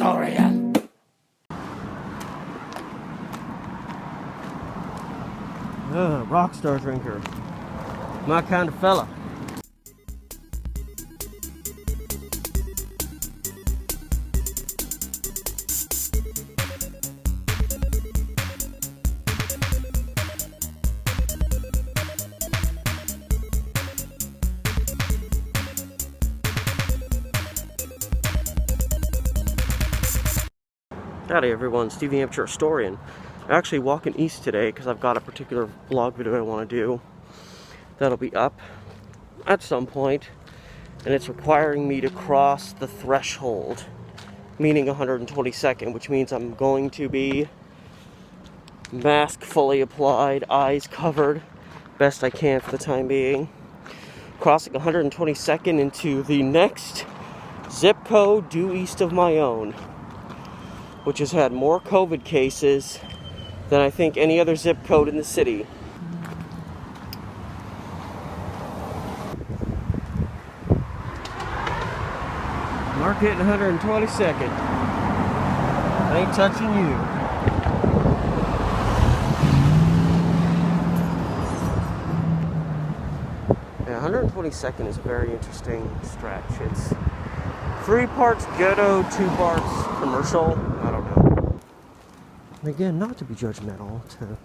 historian. Rockstar drinker. My kind of fella. Howdy everyone, Steve the Amateur Historian. I'm actually walking east today because I've got a particular vlog video I want to do that'll be up at some point, and it's requiring me to cross the threshold, meaning 122nd, which means I'm going to be mask fully applied, eyes covered, best I can for the time being, crossing 122nd into the next zip code due east of my own, which has had more COVID cases than I think any other zip code in the city. Market 122nd. I ain't touching you. Yeah, 122nd is a very interesting stretch. It's 3 parts ghetto, 2 parts commercial. I don't know. And again, not to be judgmental, to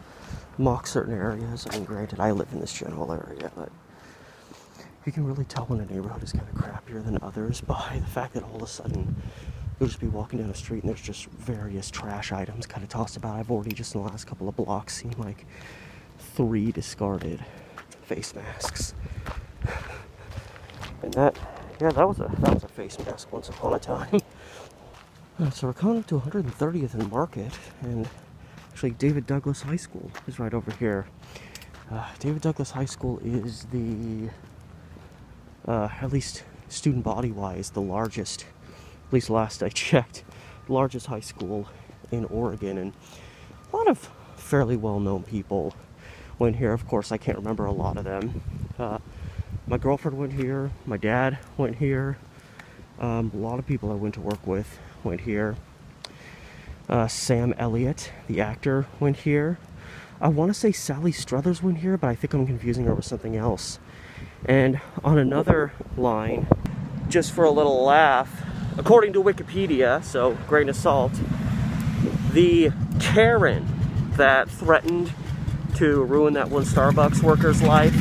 mock certain areas. I mean, granted, I live in this general area, but you can really tell when a neighborhood is kind of crappier than others by the fact that all of a sudden you'll just be walking down the street and there's just various trash items kind of tossed about. I've already just in the last couple of blocks seen like 3 discarded face masks. And that was a face mask once upon a time. So we're coming up to 130th and Market, and actually David Douglas High School is right over here. David Douglas High School is the, at least student body-wise, the largest, at least last I checked, largest high school in Oregon, and a lot of fairly well-known people went here. Of course, I can't remember a lot of them. My girlfriend went here, my dad went here, a lot of people I went to work with went here. Sam Elliott, the actor, went here. I want to say Sally Struthers went here, but I think I'm confusing her with something else. And on another line, just for a little laugh, according to Wikipedia, so grain of salt, the Karen that threatened to ruin that one Starbucks worker's life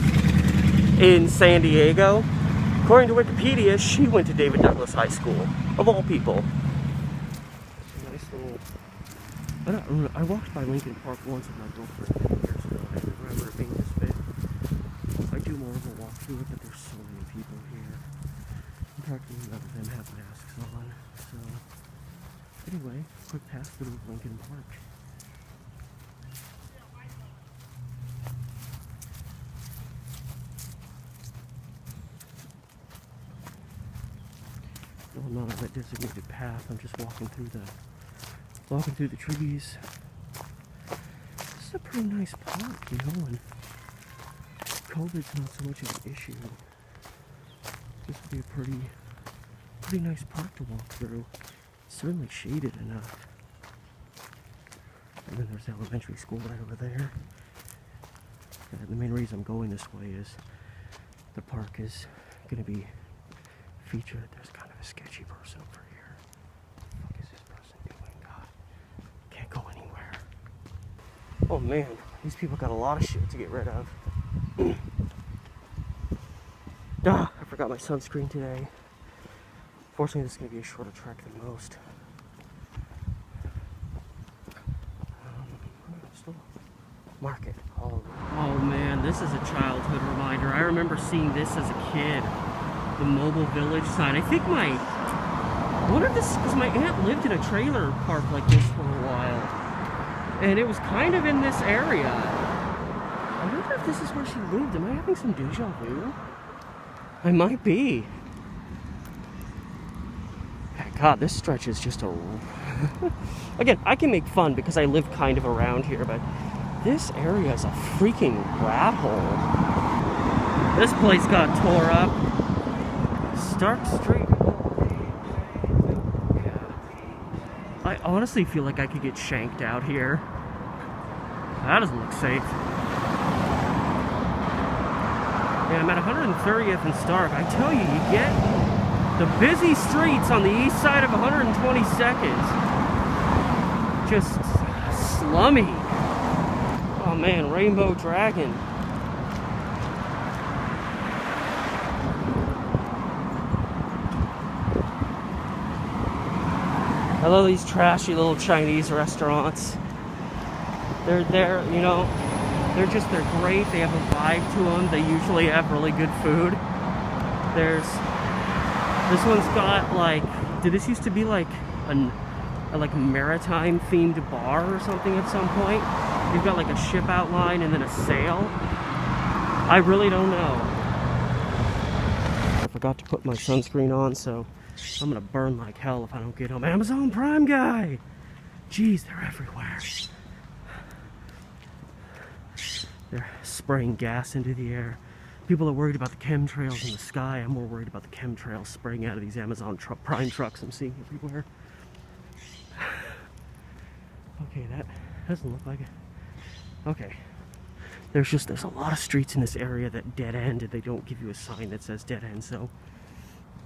in San Diego, according to Wikipedia, she went to David Douglas High School, of all people. Nice little... I walked by Lincoln Park once with my girlfriend many years ago, and I remember it being this big. I do more of a walk through it, but there's so many people here. Practically none of them have masks on. So, anyway, quick pass through Lincoln Park. No, I'm not on that designated path. I'm just walking through the trees. This is a pretty nice park, you know, and COVID's not so much of an issue. This would be a pretty nice park to walk through. It's certainly shaded enough. And then there's the elementary school right over there. And the main reason I'm going this way is the park is going to be featured. There's kind of a sketchy person over here. What the fuck is this person doing? God, can't go anywhere. Oh man, these people got a lot of shit to get rid of. I forgot my sunscreen today. Fortunately, this is going to be a shorter trek than most. Market. Oh man, this is a childhood reminder. I remember seeing this as a kid. The Mobile Village sign. I think I wonder if this, because my aunt lived in a trailer park like this for a while. And it was kind of in this area. I wonder if this is where she lived. Am I having some deja vu? I might be. God, this stretch is just a... Again, I can make fun because I live kind of around here, but this area is a freaking rat hole. This place got tore up. Stark Street. I honestly feel like I could get shanked out here. That doesn't look safe. Yeah, I'm at 130th and Stark. I tell you, you get the busy streets on the east side of 122nd. Just slummy. Oh man, Rainbow Dragon. I love these trashy little Chinese restaurants. They're you know, they're great. They have a vibe to them. They usually have really good food. This one's got like, did this used to be like a like maritime themed bar or something at some point? You've got like a ship outline and then a sail. I really don't know. I forgot to put my sunscreen on, so I'm gonna burn like hell if I don't get home. Amazon Prime guy! Jeez, they're everywhere. They're spraying gas into the air. People are worried about the chemtrails in the sky. I'm more worried about the chemtrails spraying out of these Amazon Prime trucks I'm seeing everywhere. Okay, that doesn't look like it. Okay. There's a lot of streets in this area that dead end, and they don't give you a sign that says dead end, so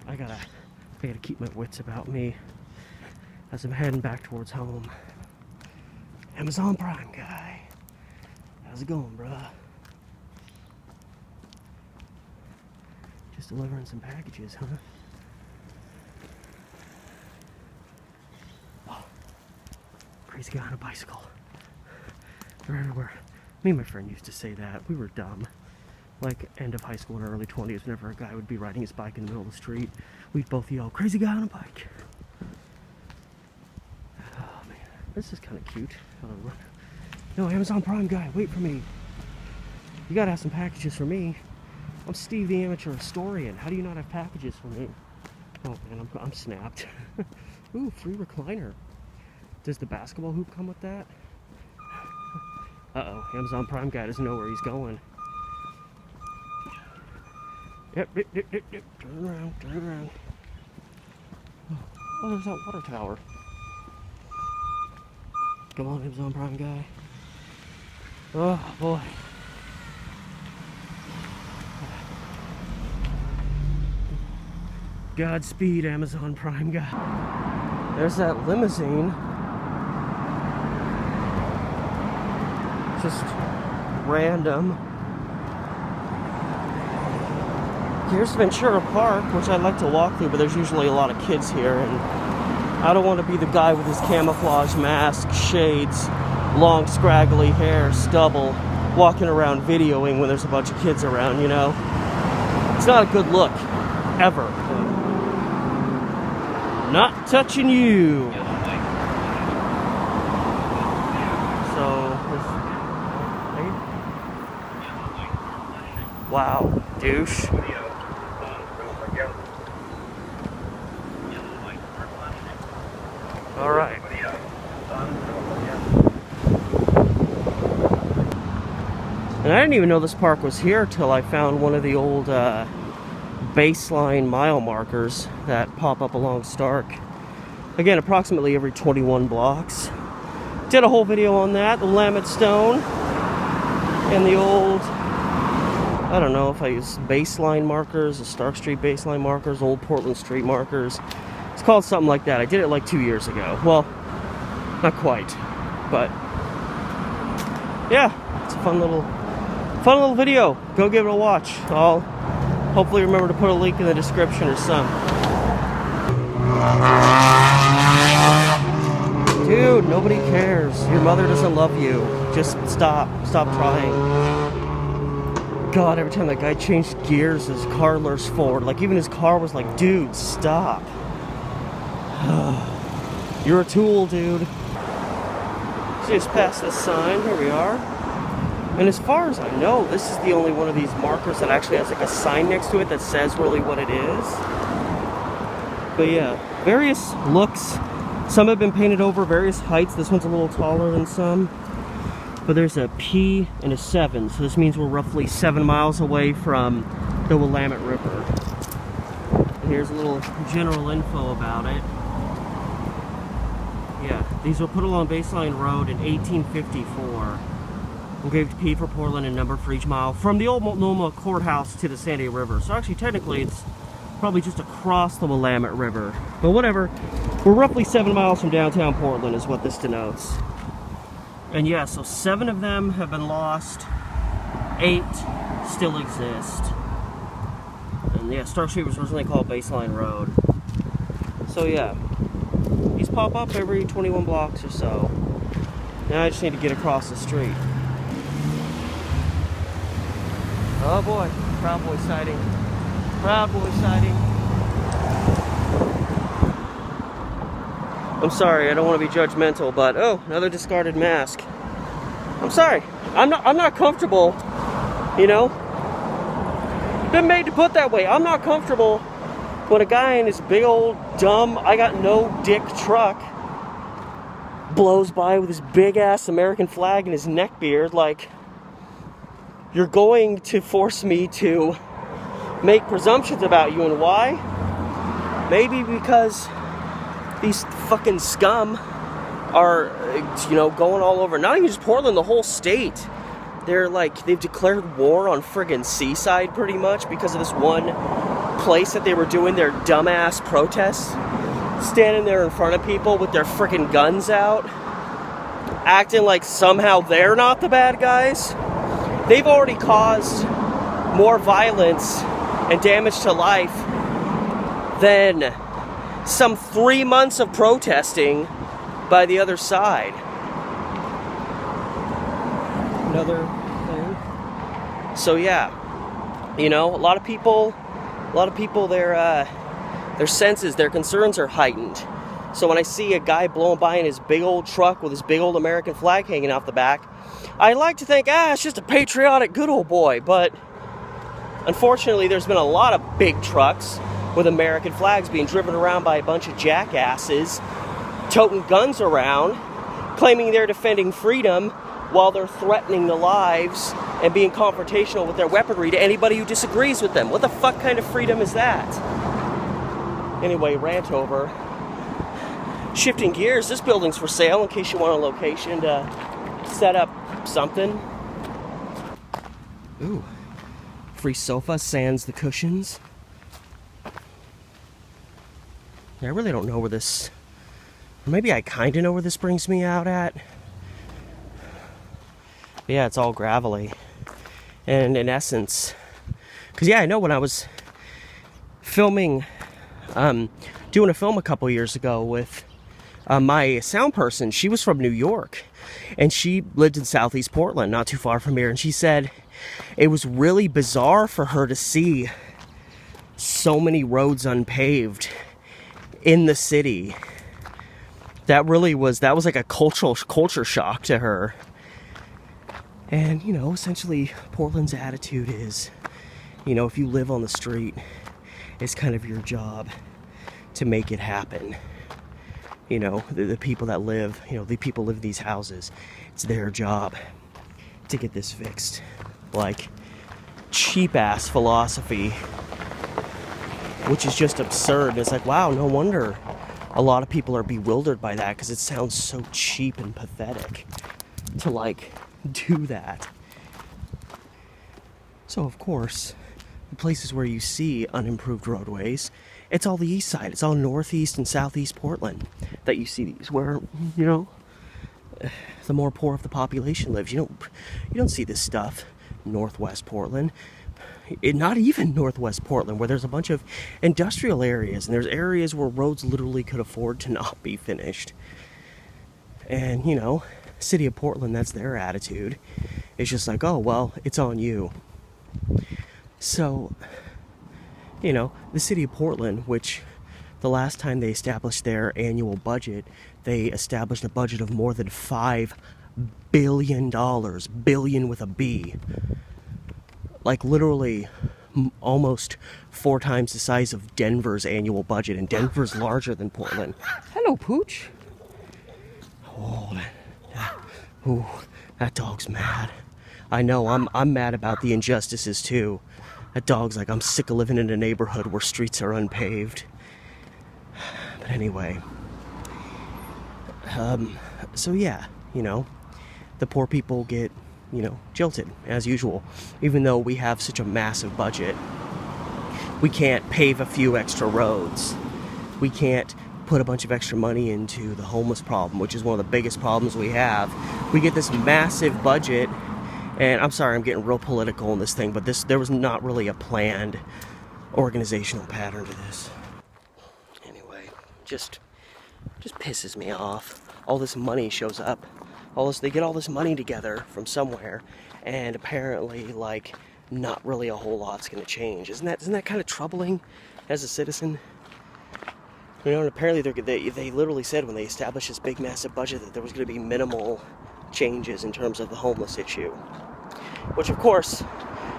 I gotta keep my wits about me as I'm heading back towards home. Amazon Prime guy. How's it going, bruh? Just delivering some packages, huh? Oh, crazy guy on a bicycle. They're everywhere. Me and my friend used to say that. We were dumb. Like, end of high school and early 20s, whenever a guy would be riding his bike in the middle of the street, we'd both yell, crazy guy on a bike. Oh, man. This is kind of cute. No, Amazon Prime guy, wait for me. You gotta have some packages for me. I'm Steve the Amateur Historian. How do you not have packages for me? Oh, man, I'm snapped. Ooh, free recliner. Does the basketball hoop come with that? Uh-oh, Amazon Prime guy doesn't know where he's going. Yep. Turn around. Oh, there's that water tower. Come on, Amazon Prime guy. Oh, boy. Godspeed, Amazon Prime guy. There's that limousine. Just random. Here's Ventura Park, which I like to walk through, but there's usually a lot of kids here, and I don't want to be the guy with his camouflage mask, shades, long scraggly hair, stubble, walking around videoing when there's a bunch of kids around, you know? It's not a good look, ever. Not touching you. Wow, douche. Alright. And I didn't even know this park was here till I found one of the old baseline mile markers that pop up along Stark. Again, approximately every 21 blocks. Did a whole video on that, the Willamette Stone, and the old, I don't know if I use baseline markers, the Stark Street baseline markers, old Portland Street markers. It's called something like that. I did it like 2 years ago. Well, not quite, but yeah, it's a fun little video. Go give it a watch. I'll hopefully remember to put a link in the description or something. Dude, nobody cares. Your mother doesn't love you. Just stop trying. God, every time that guy changed gears, his car lurched forward. Like, even his car was like, dude, stop. You're a tool, dude. Just past this sign. Here we are. And as far as I know, this is the only one of these markers that actually has like a sign next to it that says really what it is. But yeah, various looks. Some have been painted over various heights. This one's a little taller than some. But there's a P and a 7, so this means we're roughly 7 miles away from the Willamette River. And here's a little general info about it. Yeah, these were put along Baseline Road in 1854. Engraved P for Portland and number for each mile from the old Multnomah Courthouse to the Sandy River. So actually, technically, it's probably just across the Willamette River. But whatever, we're roughly 7 miles from downtown Portland is what this denotes. And yeah, so 7 of them have been lost. 8 still exist. And yeah, Stark Street was originally called Baseline Road. So yeah, these pop up every 21 blocks or so. Now I just need to get across the street. Oh boy, Proud Boy sighting. Proud Boy sighting. I'm sorry, I don't want to be judgmental, but oh, another discarded mask. I'm sorry. I'm not comfortable, you know? Been made to put that way. I'm not comfortable when a guy in his big old dumb I got no dick truck blows by with his big ass American flag and his neck beard. Like, you're going to force me to make presumptions about you, and why? Maybe because these fucking scum are, you know, going all over, not even just Portland, the whole state. They're like, they've declared war on friggin' Seaside pretty much because of this one place that they were doing their dumbass protests. Standing there in front of people with their friggin' guns out, acting like somehow they're not the bad guys. They've already caused more violence and damage to life than some 3 months of protesting by the other side. Another thing. So yeah, you know, a lot of people, their senses, their concerns are heightened. So when I see a guy blowing by in his big old truck with his big old American flag hanging off the back, I like to think, it's just a patriotic good old boy. But unfortunately, there's been a lot of big trucks with American flags being driven around by a bunch of jackasses, toting guns around, claiming they're defending freedom while they're threatening the lives and being confrontational with their weaponry to anybody who disagrees with them. What the fuck kind of freedom is that? Anyway, rant over. Shifting gears, this building's for sale in case you want a location to set up something. Ooh, free sofa sans the cushions. Yeah, I really don't know where this, maybe I kind of know where this brings me out at. But yeah, it's all gravelly. And in essence, because yeah, I know when I was filming, doing a film a couple years ago with my sound person, she was from New York. And she lived in Southeast Portland, not too far from here. And she said it was really bizarre for her to see so many roads unpaved in the city. That was like a culture shock to her. And, you know, essentially Portland's attitude is, you know, if you live on the street, it's kind of your job to make it happen. You know, the people that live, you know, the people live in these houses, it's their job to get this fixed. Like, cheap-ass philosophy, which is just absurd. It's like, wow, no wonder a lot of people are bewildered by that, because it sounds so cheap and pathetic to, like, do that. So, of course, the places where you see unimproved roadways, it's all the east side. It's all northeast and southeast Portland that you see these, where, you know, the more poor of the population lives. You don't see this stuff northwest Portland. Not even northwest Portland, where there's a bunch of industrial areas, and there's areas where roads literally could afford to not be finished. And, you know, city of Portland, that's their attitude. It's just like, oh, well, it's on you. So, you know, the city of Portland, which the last time they established their annual budget, they established a budget of more than $5 billion. Billion with a B. Like, literally almost 4 times the size of Denver's annual budget, and Denver's larger than Portland. Hello, Pooch. Oh, that dog's mad. I know, I'm mad about the injustices too. That dog's like, I'm sick of living in a neighborhood where streets are unpaved. But anyway, So yeah, the poor people get, jilted, as usual. Even though we have such a massive budget, we can't pave a few extra roads. We can't put a bunch of extra money into the homeless problem, which is one of the biggest problems we have. We get this massive budget, and I'm sorry I'm getting real political in this thing, but there was not really a planned organizational pattern to this. Anyway, just pisses me off. All this money shows up. They get all this money together from somewhere, and apparently, like, not really a whole lot's going to change. Isn't that kind of troubling as a citizen? And apparently they literally said when they established this big massive budget that there was going to be minimal changes in terms of the homeless issue. Which, of course,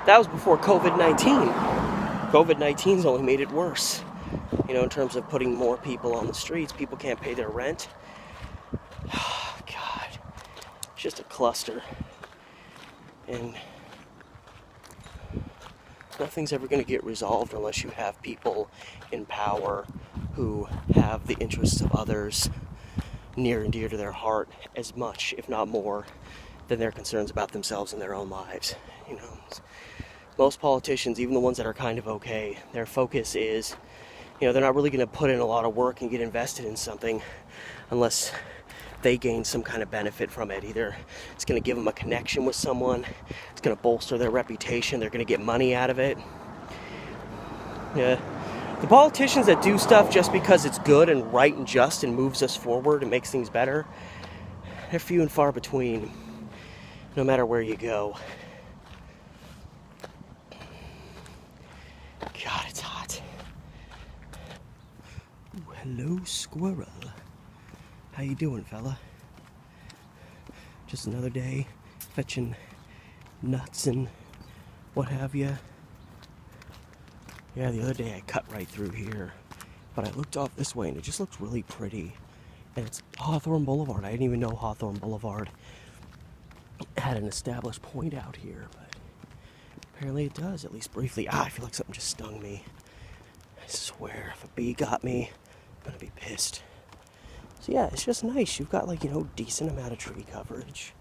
that was before COVID-19. COVID-19's only made it worse. In terms of putting more people on the streets. People can't pay their rent. Oh, God. It's just a cluster. And nothing's ever going to get resolved unless you have people in power who have the interests of others near and dear to their heart as much, if not more, than their concerns about themselves and their own lives. Most politicians, even the ones that are kind of okay, their focus is, they're not really going to put in a lot of work and get invested in something unless they gain some kind of benefit from it. Either it's going to give them a connection with someone, it's going to bolster their reputation, they're going to get money out of it. Yeah. The politicians that do stuff just because it's good and right and just and moves us forward and makes things better, they're few and far between, no matter where you go. God, it's hot. Ooh, hello, squirrel. How you doing, fella? Just another day fetching nuts and what have you. Yeah, the other day I cut right through here, but I looked off this way and it just looks really pretty. And it's Hawthorne Boulevard. I didn't even know Hawthorne Boulevard had an established point out here, but apparently it does, at least briefly. I feel like something just stung me. I swear, if a bee got me, I'm gonna be pissed. So yeah, it's just nice. You've got decent amount of tree coverage.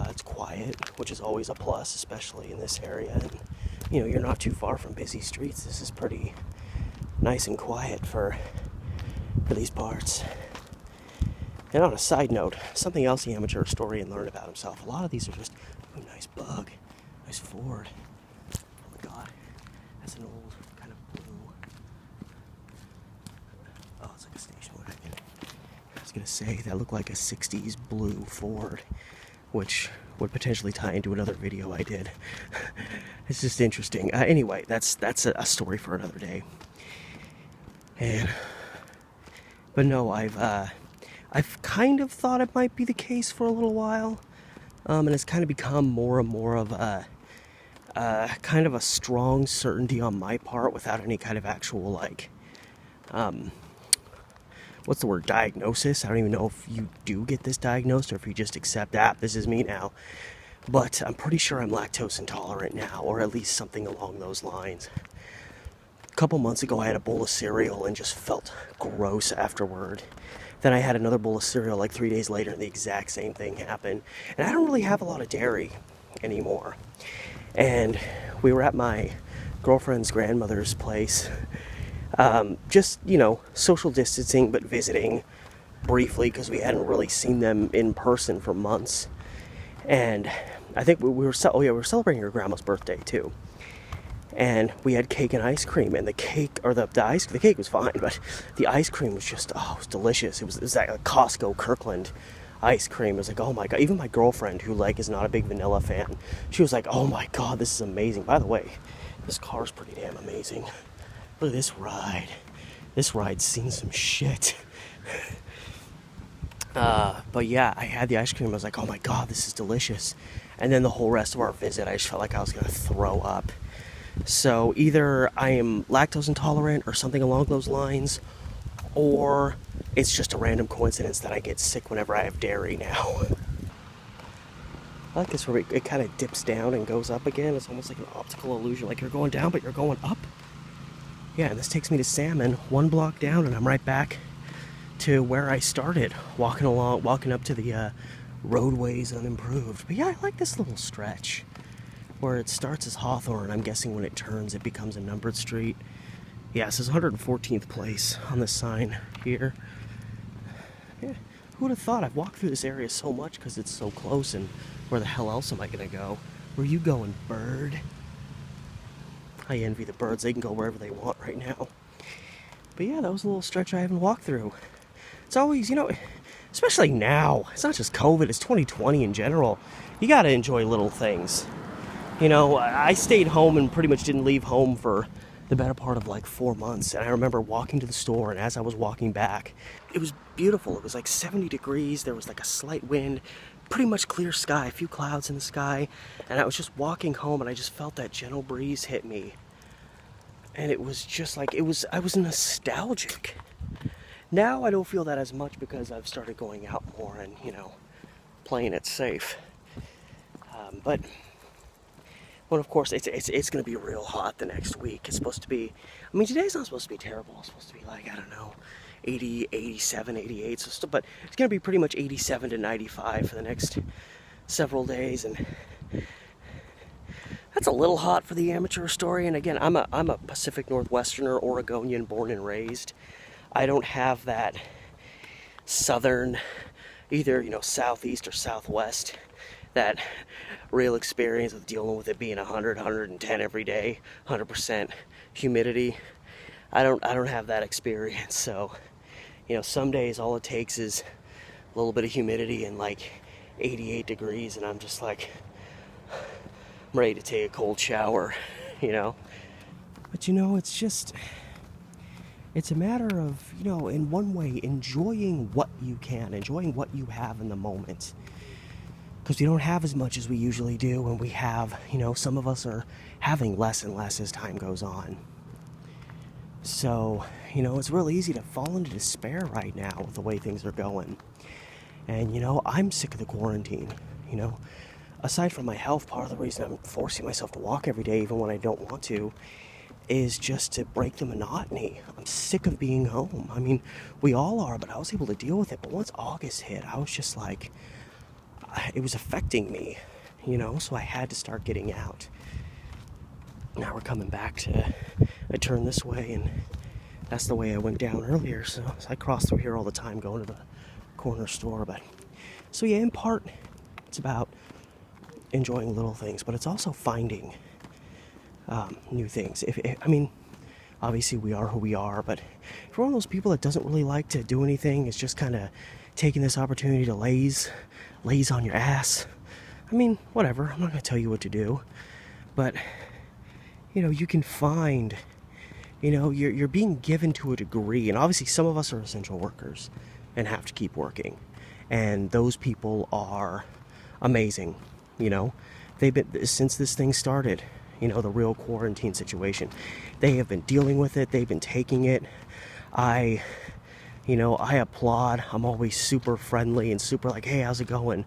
It's quiet, which is always a plus, especially in this area. And you're not too far from busy streets. This is pretty nice and quiet for these parts. And on a side note, something else the amateur historian learned about himself. A lot of these are just, ooh, nice bug, nice Ford. Oh my God, that's an old kind of blue. Oh, it's like a station wagon. I was gonna say that looked like a '60s blue Ford, which would potentially tie into another video I did. It's just interesting. Anyway, that's a story for another day. But no, I've kind of thought it might be the case for a little while, and it's kind of become more and more of a kind of a strong certainty on my part without any kind of actual what's the word, diagnosis. I don't even know if you do get this diagnosed or if you just accept, this is me now. But I'm pretty sure I'm lactose intolerant now, or at least something along those lines. A couple months ago, I had a bowl of cereal and just felt gross afterward. Then I had another bowl of cereal 3 days later, and the exact same thing happened. And I don't really have a lot of dairy anymore. And we were at my girlfriend's grandmother's place, just, social distancing, but visiting briefly because we hadn't really seen them in person for months. And I think we were celebrating her grandma's birthday too. And we had cake and ice cream, and the cake was fine, but the ice cream was just, it was delicious. It was that Costco Kirkland ice cream. It was like, oh my God. Even my girlfriend, who is not a big vanilla fan, she was like, oh my God, this is amazing. By the way, this car's pretty damn amazing. Look at this ride. This ride's seen some shit. But yeah, I had the ice cream. I was like, oh my God, this is delicious. And then the whole rest of our visit, I just felt like I was going to throw up. So either I am lactose intolerant or something along those lines, or it's just a random coincidence that I get sick whenever I have dairy now. I like this where it kind of dips down and goes up again. It's almost like an optical illusion, like you're going down but you're going up. Yeah, and this takes me to Salmon, 1 block down, and I'm right back to where I started, walking up to the roadways unimproved. But yeah, I like this little stretch where it starts as Hawthorne. I'm guessing when it turns, it becomes a numbered street. Yeah, it says 114th place on the sign here. Yeah, who would have thought? I've walked through this area so much because it's so close, and where the hell else am I going to go? Where you going, bird? I envy the birds. They can go wherever they want right now. But yeah, that was a little stretch I haven't walked through. It's always, especially now. It's not just COVID, it's 2020 in general. You got to enjoy little things. I stayed home and pretty much didn't leave home for the better part of like 4 months. And I remember walking to the store, and as I was walking back, it was beautiful. It was like 70 degrees. There was like a slight wind, pretty much clear sky, a few clouds in the sky. And I was just walking home, and I just felt that gentle breeze hit me. And it was just like, I was nostalgic. Now I don't feel that as much because I've started going out more and, playing it safe. But of course, it's going to be real hot the next week. It's supposed to be, today's not supposed to be terrible. It's supposed to be like, 80, 87, 88. But it's going to be pretty much 87 to 95 for the next several days. And that's a little hot for the amateur story. And again, I'm a Pacific Northwesterner, Oregonian, born and raised. I don't have that southern, either, southeast or southwest, that real experience of dealing with it being 100, 110 every day, 100% humidity. I don't have that experience. So, some days all it takes is a little bit of humidity and like 88 degrees, and I'm just like, I'm ready to take a cold shower, But it's a matter of, in one way, enjoying what you can, enjoying what you have in the moment. Because we don't have as much as we usually do, and we have, some of us are having less and less as time goes on. So, it's really easy to fall into despair right now with the way things are going. And, I'm sick of the quarantine, Aside from my health, part of the reason I'm forcing myself to walk every day, even when I don't want to, is just to break the monotony. I'm sick of being home. We all are, but I was able to deal with it. But once August hit, I was just like, it was affecting me, so I had to start getting out. Now we're coming back I turn this way, and that's the way I went down earlier, so I cross through here all the time going to the corner store. But so yeah, in part, it's about enjoying little things, but it's also finding new things. Obviously we are who we are, but if you're one of those people that doesn't really like to do anything, it's just kind of taking this opportunity to laze on your ass. Whatever, I'm not going to tell you what to do, but, you can find, you're being given to a degree, and obviously some of us are essential workers and have to keep working, and those people are amazing, they've been, since this thing started, the real quarantine situation, they have been dealing with it, they've been taking it. I applaud. I'm always super friendly and super like, hey, how's it going?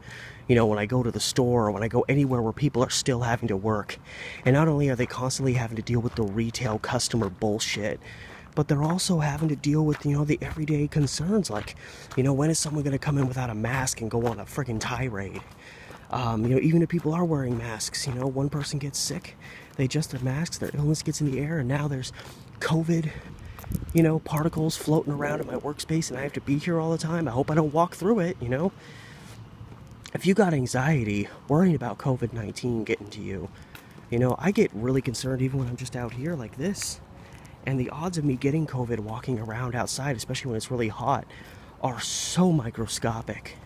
When I go to the store or when I go anywhere where people are still having to work. And not only are they constantly having to deal with the retail customer bullshit, but they're also having to deal with, the everyday concerns like, when is someone going to come in without a mask and go on a friggin' tirade? Even if people are wearing masks, one person gets sick, they adjust their masks, their illness gets in the air, and now there's COVID, particles floating around in my workspace, and I have to be here all the time. I hope I don't walk through it, If you got anxiety, worrying about COVID-19 getting to you, I get really concerned even when I'm just out here like this. And the odds of me getting COVID walking around outside, especially when it's really hot, are so microscopic.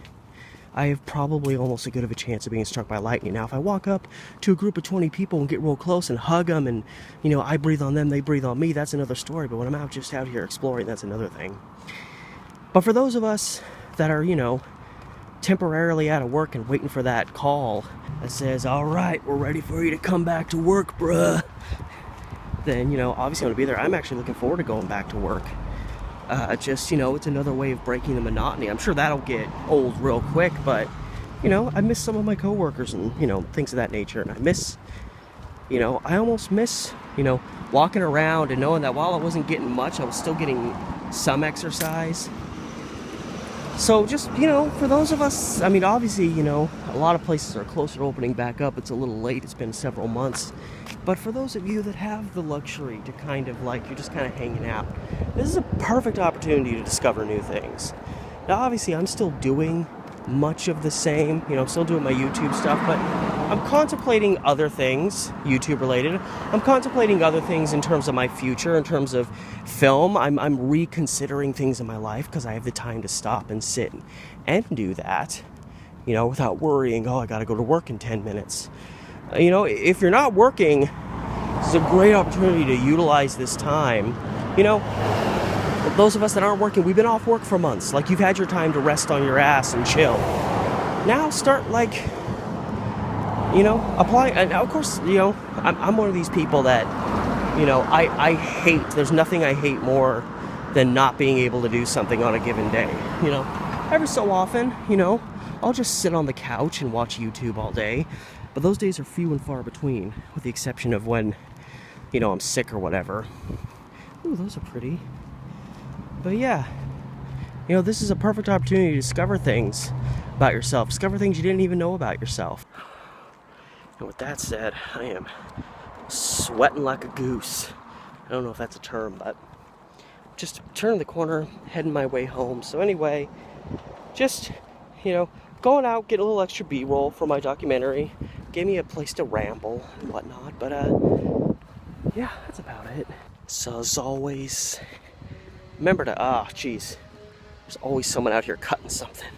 I have probably almost as good of a chance of being struck by lightning. Now, if I walk up to a group of 20 people and get real close and hug them and, I breathe on them, they breathe on me, that's another story. But when I'm just out here exploring, that's another thing. But for those of us that are, temporarily out of work and waiting for that call that says, all right, we're ready for you to come back to work, bruh, then, obviously I'm going to be there. I'm actually looking forward to going back to work. It's another way of breaking the monotony. I'm sure that'll get old real quick, but, I miss some of my coworkers and, things of that nature. And I miss, I almost miss, walking around and knowing that while I wasn't getting much, I was still getting some exercise. So just, for those of us, I mean, obviously, a lot of places are closer to opening back up. It's a little late. It's been several months. But for those of you that have the luxury to kind of you're just kind of hanging out, this is a perfect opportunity to discover new things. Now, obviously, I'm still doing much of the same. I'm still doing my YouTube stuff, but I'm contemplating other things, YouTube related. I'm contemplating other things in terms of my future, in terms of film. I'm reconsidering things in my life because I have the time to stop and sit and do that, without worrying, I got to go to work in 10 minutes. If you're not working, it's a great opportunity to utilize this time. Those of us that aren't working, we've been off work for months. You've had your time to rest on your ass and chill. Now start apply. And of course, I'm one of these people that, I hate, there's nothing I hate more than not being able to do something on a given day. Every so often, I'll just sit on the couch and watch YouTube all day. But those days are few and far between, with the exception of when, I'm sick or whatever. Ooh, those are pretty. But yeah, this is a perfect opportunity to discover things about yourself. Discover things you didn't even know about yourself. And with that said, I am sweating like a goose. I don't know if that's a term, but just turning the corner, heading my way home. So anyway, just, going out, get a little extra B-roll for my documentary. Gave me a place to ramble and whatnot. But, yeah, that's about it. So as always, remember to, there's always someone out here cutting something.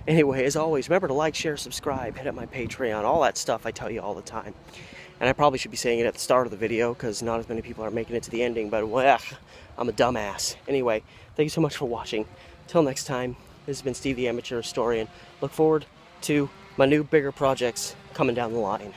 Anyway, as always, remember to like, share, subscribe, hit up my Patreon, all that stuff I tell you all the time. And I probably should be saying it at the start of the video because not as many people are making it to the ending, but I'm a dumbass. Anyway, thank you so much for watching. Till next time, this has been Steve the Amateur Historian. Look forward to my new, bigger projects coming down the line.